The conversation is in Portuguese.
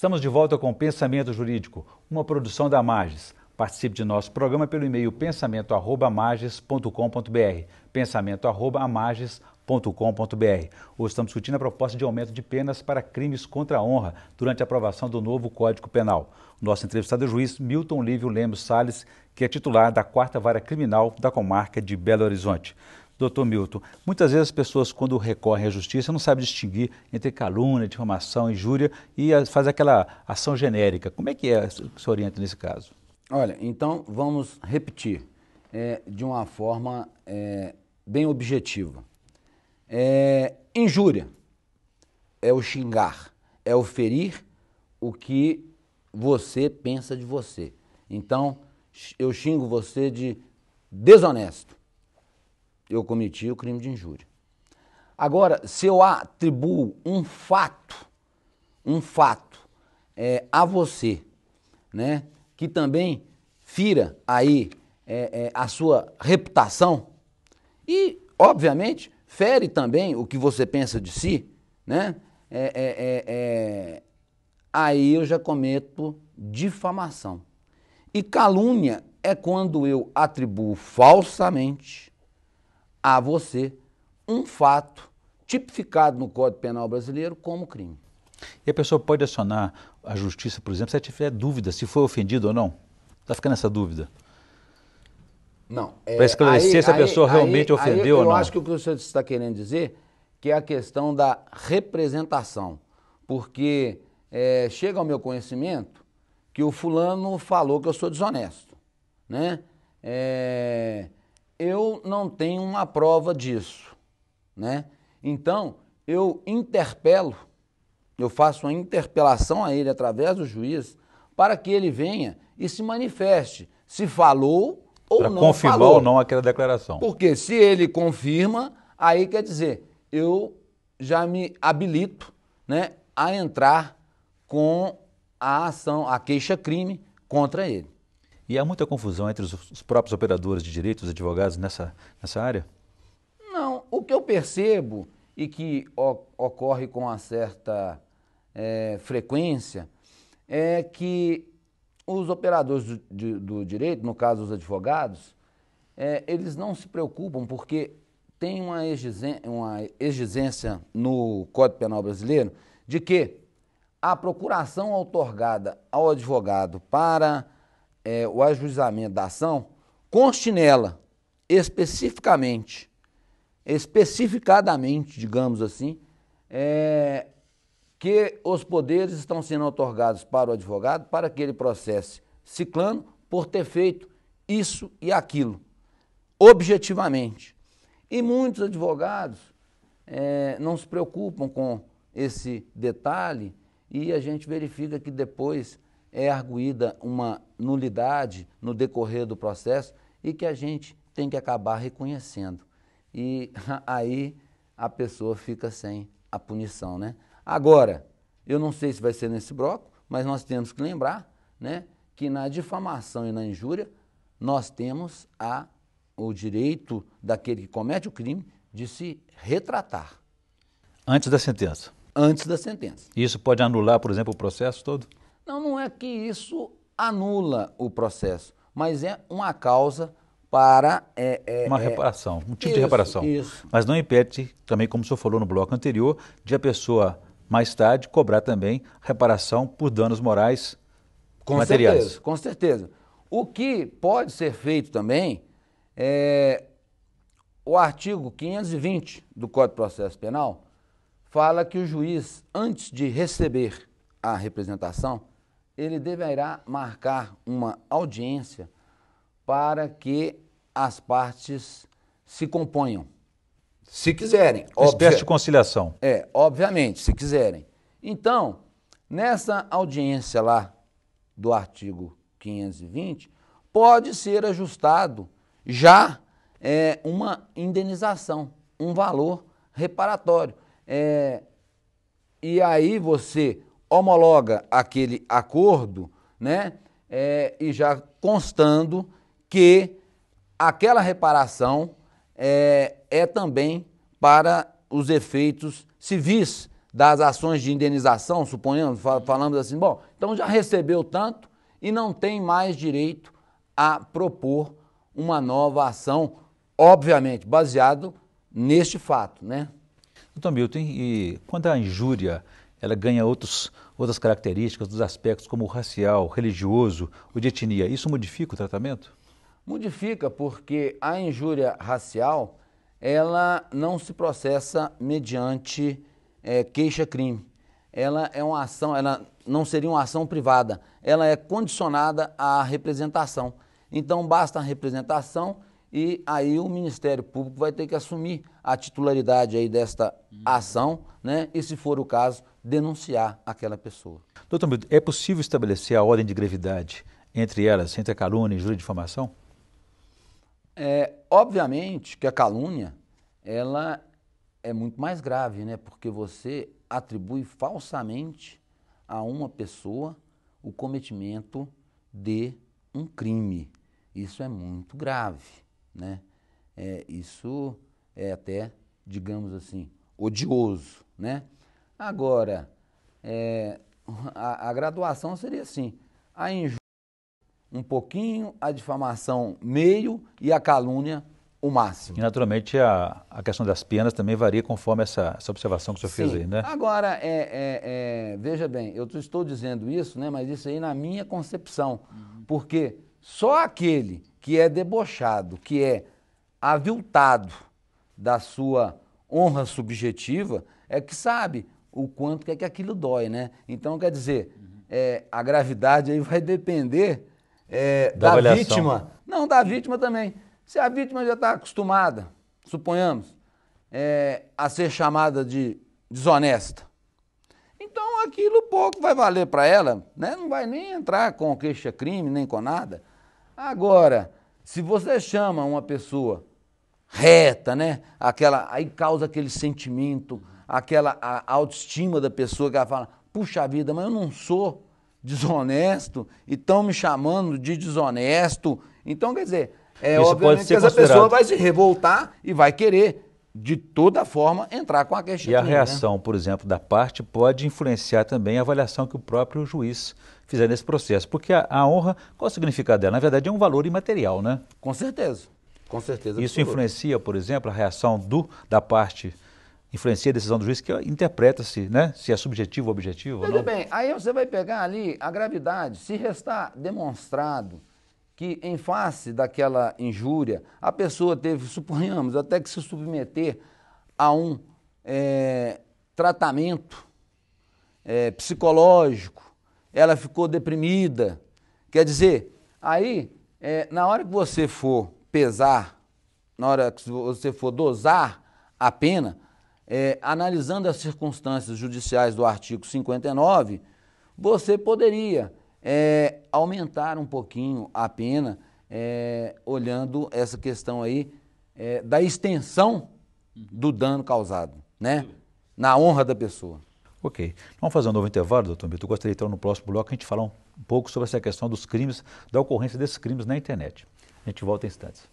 Estamos de volta com Pensamento Jurídico, uma produção da Magis. Participe de nosso programa pelo e-mail pensamento@magis.com.br, pensamento@magis.com.br. Hoje estamos discutindo a proposta de aumento de penas para crimes contra a honra durante a aprovação do novo Código Penal. Nosso entrevistado é o juiz Milton Lívio Lemos Salles, que é titular da 4ª Vara Criminal da Comarca de Belo Horizonte. Doutor Milton, muitas vezes as pessoas, quando recorrem à justiça, não sabem distinguir entre calúnia, difamação, injúria e faz aquela ação genérica. Como é que se orienta nesse caso? Olha, então vamos repetir de uma forma bem objetiva. Injúria é o xingar, é o ferir o que você pensa de você. Então, eu xingo você de desonesto. Eu cometi o crime de injúria. Agora, se eu atribuo um fato a você, né, que também fira aí a sua reputação e, obviamente, fere também o que você pensa de si, né, aí eu já cometo difamação. E calúnia é quando eu atribuo falsamente a você um fato tipificado no Código Penal brasileiro como crime. E a pessoa pode acionar a justiça, por exemplo, se ela tiver dúvida se foi ofendido ou não? Está ficando essa dúvida? Não. Para esclarecer se a pessoa realmente ofendeu ou não. Eu acho que o que o senhor está querendo dizer que é a questão da representação. Porque chega ao meu conhecimento que o fulano falou que eu sou desonesto, né? Eu não tenho uma prova disso, né? Então, eu interpelo, eu faço uma interpelação a ele através do juiz para que ele venha e se manifeste se falou ou não falou. Para confirmar ou não aquela declaração. Porque se ele confirma, aí quer dizer, eu já me habilito, né, a entrar com a ação, a queixa-crime contra ele. E há muita confusão entre os próprios operadores de direito, os advogados, nessa área? Não, o que eu percebo e que ocorre com uma certa frequência é que os operadores do direito, no caso os advogados, eles não se preocupam porque tem uma exigência no Código Penal brasileiro de que a procuração outorgada ao advogado para o ajuizamento da ação conste nela especificadamente, digamos assim, que os poderes estão sendo outorgados para o advogado para que ele processe ciclano por ter feito isso e aquilo, objetivamente. E muitos advogados não se preocupam com esse detalhe e a gente verifica que depois é arguída uma nulidade no decorrer do processo e que a gente tem que acabar reconhecendo. E aí a pessoa fica sem a punição, né? Agora, eu não sei se vai ser nesse bloco, mas nós temos que lembrar, né, que na difamação e na injúria nós temos o direito daquele que comete o crime de se retratar. Antes da sentença? Antes da sentença. Isso pode anular, por exemplo, o processo todo? Não é que isso anula o processo, mas é uma causa para... uma reparação, um tipo de reparação. Isso. Mas não impede, também como o senhor falou no bloco anterior, de a pessoa, mais tarde, cobrar também reparação por danos morais materiais. Com certeza. O que pode ser feito também o artigo 520 do Código de Processo Penal fala que o juiz, antes de receber a representação, ele deverá marcar uma audiência para que as partes se componham, se quiserem. Uma espécie de conciliação. Obviamente, se quiserem. Então, nessa audiência lá do artigo 520, pode ser ajustado já uma indenização, um valor reparatório. E aí você homologa aquele acordo, né, e já constando que aquela reparação é também para os efeitos civis das ações de indenização, suponhamos, falamos assim, bom, então já recebeu tanto e não tem mais direito a propor uma nova ação, obviamente, baseado neste fato, né? Doutor Milton, e quando a injúria ela ganha outras características, dos aspectos como o racial, religioso, o de etnia, isso modifica o tratamento? Modifica, porque a injúria racial, ela não se processa mediante queixa-crime. Ela é uma ação, ela não seria uma ação privada, ela é condicionada à representação. Então basta a representação e aí o Ministério Público vai ter que assumir a titularidade aí desta ação, né? E se for o caso, denunciar aquela pessoa. Doutor Milton, é possível estabelecer a ordem de gravidade entre elas, entre a calúnia, injúria e difamação? Obviamente que a calúnia, ela é muito mais grave, né? Porque você atribui falsamente a uma pessoa o cometimento de um crime. Isso é muito grave, né? Isso é até, digamos assim, odioso, né? Agora, a graduação seria assim, a injúria um pouquinho, a difamação meio e a calúnia o máximo. E naturalmente a questão das penas também varia conforme essa observação que o senhor fez aí, né? Agora, veja bem, eu estou dizendo isso, né, mas isso aí na minha concepção, porque só aquele que é debochado, que é aviltado da sua honra subjetiva, é que sabe o quanto que aquilo dói, né? Então, quer dizer, a gravidade aí vai depender da vítima. Não, da vítima também. Se a vítima já está acostumada, suponhamos, a ser chamada de desonesta, então aquilo pouco vai valer para ela, né? Não vai nem entrar com queixa-crime, nem com nada. Agora, se você chama uma pessoa reta, né? Aí causa aquele sentimento, a autoestima da pessoa que ela fala, puxa vida, mas eu não sou desonesto e estão me chamando de desonesto. Então, quer dizer, obviamente que essa pessoa vai se revoltar e vai querer, de toda forma, entrar com a queixa. E a reação, né, por exemplo, da parte pode influenciar também a avaliação que o próprio juiz fizer nesse processo. Porque a honra, qual é o significado dela? Na verdade, é um valor imaterial, né? Com certeza. Com certeza. Isso influencia, por exemplo, a reação da parte, influencia a decisão do juiz, que interpreta-se, né, se é subjetivo ou objetivo. Veja bem, aí você vai pegar ali a gravidade, se restar demonstrado que em face daquela injúria, a pessoa teve, suponhamos, até que se submeter a um tratamento psicológico, ela ficou deprimida. Quer dizer, aí, na hora que você for pesar, na hora que você for dosar a pena, analisando as circunstâncias judiciais do artigo 59, você poderia aumentar um pouquinho a pena, olhando essa questão aí da extensão do dano causado, né? Na honra da pessoa. Ok. Vamos fazer um novo intervalo, doutor Milton. Eu gostaria então no próximo bloco a gente falar um pouco sobre essa questão dos crimes, da ocorrência desses crimes na internet. A gente volta em instantes.